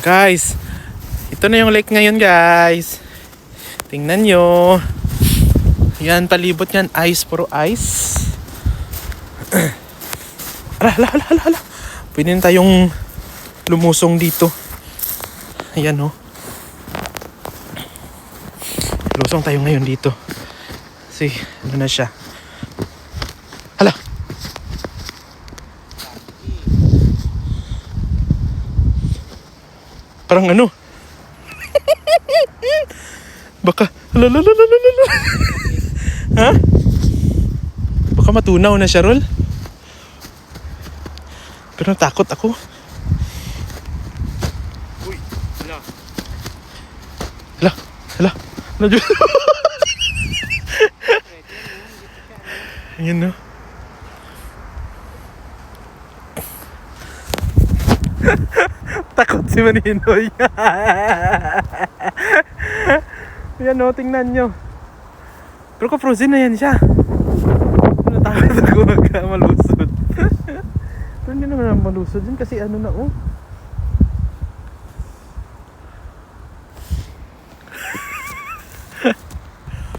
Guys, ito na yung lake ngayon guys. Tingnan nyo. Yan, palibot yan. Ice, puro ice. Ala. Pwede na tayong lumusong dito. Ayan oh. Lusong tayo ngayon dito. Kasi ano na siya. Hala. Parang ano? Baka lalala. Ha? Baka matunaw na siya, Rol. Pero natakot ako. Uy, hala. Hala. Diyos. Ayan no. Takot si Maninoy. Ayan no, tingnan nyo. Pero kung frozen na yan siya. Natakot ako malusod. Pero hindi naman malusod yun kasi ano na oh.